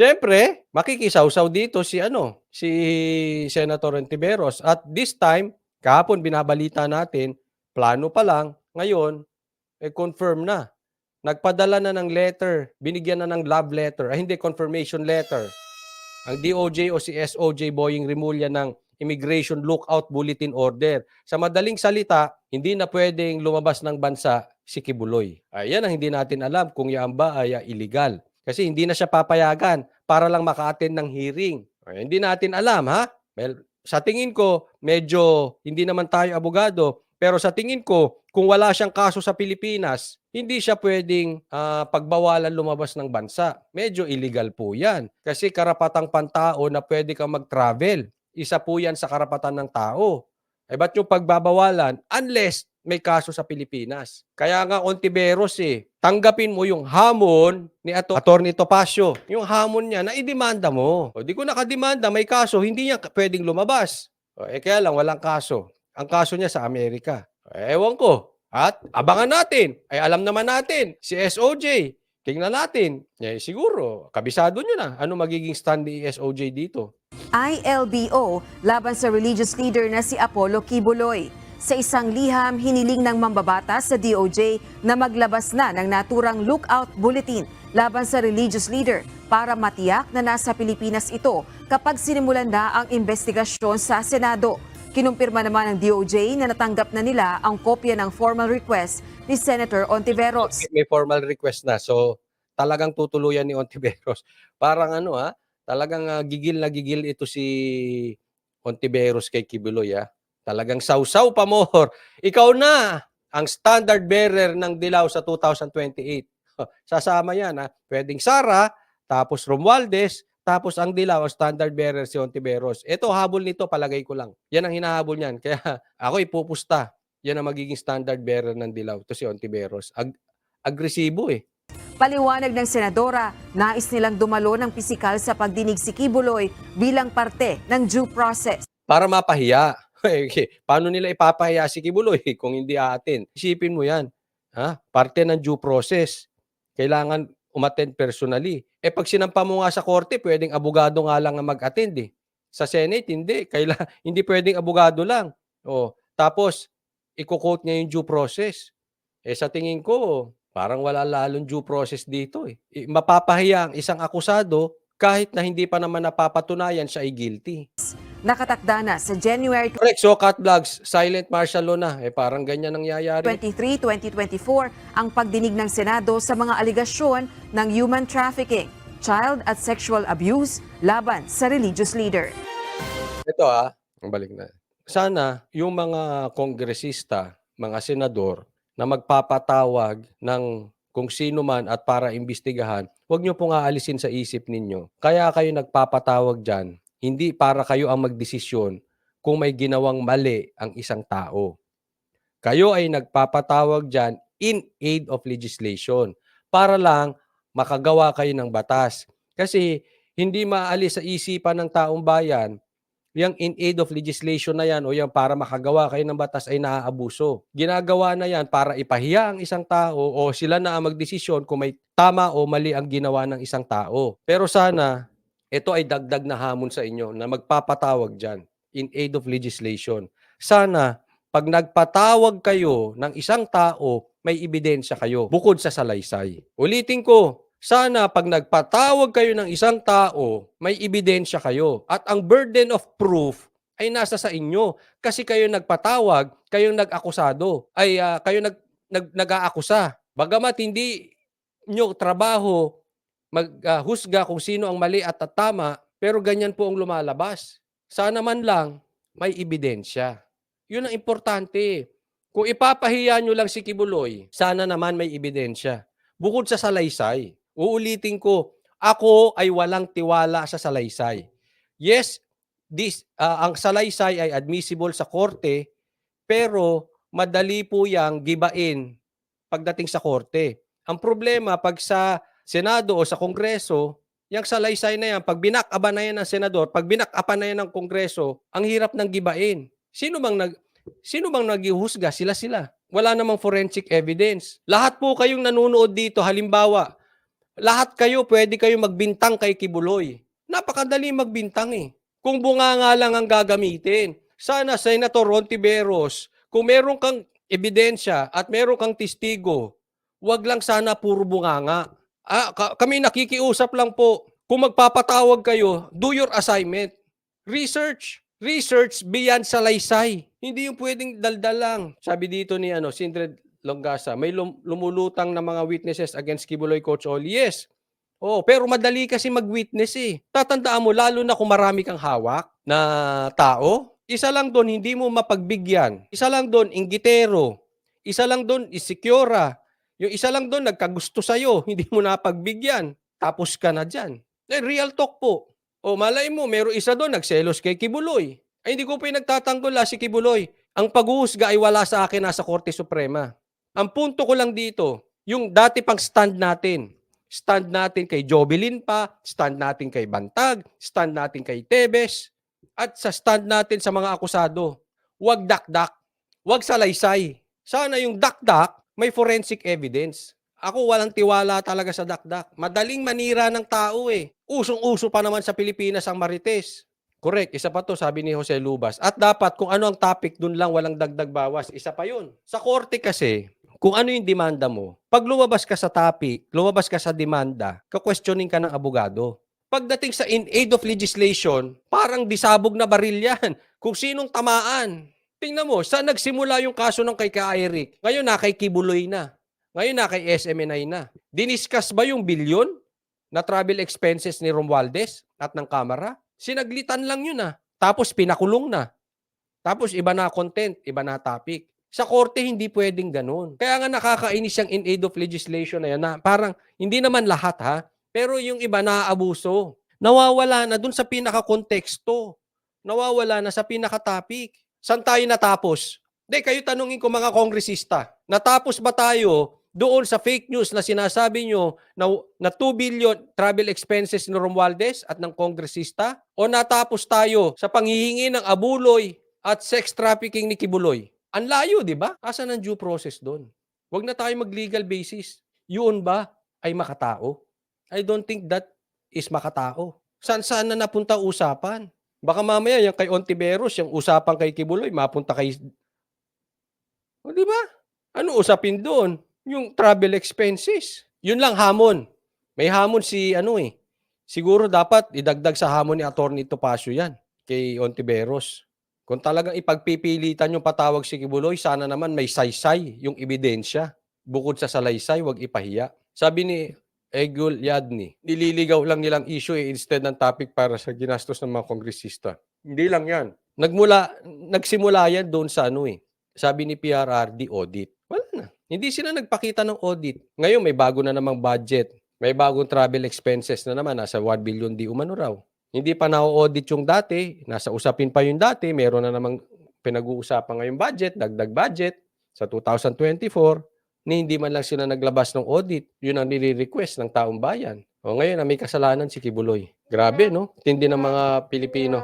Siyempre, makikisawsaw dito si ano, si Senator Ontiveros at this time, kahapon binabalita natin, plano pa lang, ngayon, confirm na. Nagpadala na ng letter, binigyan na ng love letter, ay hindi, confirmation letter ang DOJ o si SOJ Boying Rimulya ng Immigration Lookout Bulletin Order. Sa madaling salita, hindi na pwedeng lumabas ng bansa si Kibuloy. Ayan ang hindi natin alam kung yan ba ay illegal. Kasi hindi na siya papayagan para lang maka-attend ng hearing. Ay, hindi natin alam, ha? Well, sa tingin ko, medyo hindi naman tayo abogado, pero sa tingin ko, kung wala siyang kaso sa Pilipinas, hindi siya pwedeng pagbawalan lumabas ng bansa. Medyo illegal po yan. Kasi karapatang pantao na pwede kang mag-travel. Isa po yan sa karapatan ng tao. Eh ba't yung pagbabawalan? Unless may kaso sa Pilipinas. Kaya nga Ontiveros tanggapin mo yung hamon ni Attorney Topacio. Yung hamon niya na idemanda mo. O di ko nakademanda, may kaso, hindi niya pwedeng lumabas. O, kaya lang walang kaso. Ang kaso niya sa Amerika. Ewan ko. At abangan natin. Ay alam naman natin, si SOJ, tingnan natin. Siguro, kabisado nyo na. Ano magiging stand ni SOJ dito? ILBO laban sa religious leader na si Apollo Kibuloy. Sa isang liham, hiniling ng mambabatas sa DOJ na maglabas na ng naturang lookout bulletin laban sa religious leader para matiyak na nasa Pilipinas ito kapag sinimulan na ang investigasyon sa Senado. Kinumpirma naman ng DOJ na natanggap na nila ang kopya ng formal request ni Senator Ontiveros. May formal request na. So, talagang tutuluyan ni Ontiveros. Parang talagang gigil na gigil ito si Ontiveros kay Kibuloy. Talagang sausaw pa more. Ikaw na ang standard bearer ng dilaw sa 2028. Sasama yan. Pwedeng Sara, tapos Romualdez, tapos ang dilaw, standard bearer si Ontiveros. Ito, habol nito, palagay ko lang. Yan ang hinahabol niyan. Kaya ako ipupusta. Yan ang magiging standard bearer ng dilaw. Ito si Ontiveros. Agresibo Paliwanag ng senadora, nais nilang dumalo ng pisikal sa pagdinig si Kibuloy bilang parte ng due process. Para mapahiya. Paano nila ipapahiya si Kibuloy kung hindi aatin? Isipin mo yan. Parte ng due process. Kailangan umattend personally. Pag sinampa mo nga sa korte, pwedeng abogado nga lang ang mag-attend Sa Senate, hindi. Hindi pwedeng abogado lang. Tapos, i-quote niya yung due process. Sa tingin ko, parang wala lalong due process dito Mapapahiya ang isang akusado kahit na hindi pa naman napapatunayan siya ay guilty. Nakatakda na sa January Correct. So, cut vlogs, silent martial law na. Parang ganyan nangyayari. 23, 2024 ang pagdinig ng Senado sa mga aligasyon ng human trafficking, child at sexual abuse laban sa religious leader. Ito balik na. Sana yung mga kongresista, mga senador na magpapatawag ng kung sino man at para imbestigahan, huwag nyo pong aalisin sa isip ninyo. Kaya kayo nagpapatawag dyan, hindi para kayo ang magdesisyon kung may ginawang mali ang isang tao. Kayo ay nagpapatawag dyan in aid of legislation para lang makagawa kayo ng batas. Kasi hindi maalis sa isipan ng taong bayan yung in aid of legislation na yan o yung para makagawa kayo ng batas ay naaabuso. Ginagawa na yan para ipahiya ang isang tao o sila na ang magdesisyon kung may tama o mali ang ginawa ng isang tao. Pero sana, ito ay dagdag na hamon sa inyo na magpapatawag dyan in aid of legislation. Sana, pag nagpatawag kayo ng isang tao, may ebidensya kayo bukod sa salaysay. Ulitin ko, sana pag nagpatawag kayo ng isang tao, may ebidensya kayo. At ang burden of proof ay nasa sa inyo. Kasi kayo nagpatawag, kayong nag-akusado, kayo nag-aakusa. Bagamat hindi nyo trabaho maghusga kung sino ang mali at tama, pero ganyan po ang lumalabas. Sana man lang may ebidensya. Yun ang importante. Kung ipapahiya nyo lang si Kibuloy, sana naman may ebidensya. Bukod sa salaysay. Uulitin ko, ako ay walang tiwala sa salaysay. Yes, ang salaysay ay admissible sa korte, pero madali po yang gibain pagdating sa korte. Ang problema, pag sa Senado o sa Kongreso, yung salaysay na yan, pag binak-aba na yan ng Senador, pag binak-apa na yan ng Kongreso, ang hirap ng gibain. Sino bang naghihusga? Sila. Wala namang forensic evidence. Lahat po kayong nanonood dito, halimbawa, Lahat kayo, pwede kayo magbintang kay Kibuloy. Napakadali magbintang eh. Kung bunganga lang ang gagamitin. Sana, Senator Hontiveros, kung meron kang ebidensya at meron kang testigo, wag lang sana puro bunganga. Kami nakikiusap lang po. Kung magpapatawag kayo, do your assignment. Research. Research beyond salaysay. Hindi yung pwedeng daldal lang. Sabi dito ni Sindred Longasa, may lumulutang na mga witnesses against Kibuloy, Coach Oli. Yes. Oh, pero madali kasi mag-witness eh. Tatandaan mo, lalo na kung marami kang hawak na tao, isa lang doon, hindi mo mapagbigyan. Isa lang doon, inggitero. Isa lang doon, isekyora. Yung isa lang doon, nagkagusto sa'yo, hindi mo napagbigyan. Tapos ka na dyan. Real talk po. O malay mo, meron isa doon, nagselos kay Kibuloy. Ay, hindi ko pinagtatanggol si Kibuloy. Ang pag-uusga ay wala sa akin nasa Korte Suprema. Ang punto ko lang dito, yung dati pang stand natin. Stand natin kay Jovelyn pa, stand natin kay Bantag, stand natin kay Tebes, at sa stand natin sa mga akusado. Huwag dakdak, huwag salaysay. Sana yung dakdak may forensic evidence. Ako walang tiwala talaga sa dakdak. Madaling manira ng tao eh. Usong-uso pa naman sa Pilipinas ang marites. Correct. Isa pa to, sabi ni Jose Lubas. At dapat kung ano ang topic, dun lang walang dagdag bawas. Isa pa yun. Sa korte kasi, kung ano yung demanda mo, pag lumabas ka sa topic, lumabas ka sa demanda, ka-questioning ka ng abogado. Pagdating sa in aid of legislation, parang disabog na baril yan. Kung sinong tamaan. Tingnan mo, saan nagsimula yung kaso ng kay Eric? Ngayon na kay Kibuloy na. Ngayon na kay SMNI na. Diniscuss ba yung bilyon na travel expenses ni Romualdez at ng Kamara? Sinaglitan lang yun ah. Tapos pinakulong na. Tapos iba na content, iba na topic. Sa korte hindi pwedeng ganun. Kaya nga nakakainis yung in aid of legislation na yan na parang hindi naman lahat ha, pero yung iba naaabuso. Nawawala na dun sa pinaka-konteksto. Nawawala na sa pinaka-topic. Saan tayo natapos? Hindi, kayo tanungin ko mga kongresista. Natapos ba tayo doon sa fake news na sinasabi nyo na 2 billion travel expenses ni Romualdez at ng kongresista? O natapos tayo sa panghihingi ng abuloy at sex trafficking ni Kibuloy? Ang layo, di ba? Asan ang due process doon? Huwag na tayo mag-legal basis. Yun ba ay makatao? I don't think that is makatao. Saan na napunta usapan? Baka mamaya yung kay Ontiveros, yung usapan kay Kibuloy, mapunta kay... O, di ba? Ano usapin doon? Yung travel expenses. Yun lang hamon. May hamon siguro dapat idagdag sa hamon ni Attorney Topacio yan kay Ontiveros. Kung talagang ipagpipilitan yung patawag si Kibuloy, sana naman may saysay yung ebidensya. Bukod sa salaysay, wag ipahiya. Sabi ni Egul Yadni, nililigaw lang nilang issue instead ng topic para sa ginastos ng mga kongresista. Hindi lang yan. Nagsimula yan doon sa sabi ni PRRD, audit. Wala na. Hindi sila nagpakita ng audit. Ngayon may bago na namang budget. May bagong travel expenses na naman. Nasa 1 billion di umano raw. Hindi pa na-audit yung dati. Nasa usapin pa yung dati. Meron na namang pinag-uusapan ngayong budget, dagdag budget sa 2024. Hindi man lang sila naglabas ng audit. Yun ang nire-request ng taong bayan. O ngayon, may kasalanan si Kibuloy. Grabe, no? Tindi ng mga Pilipino.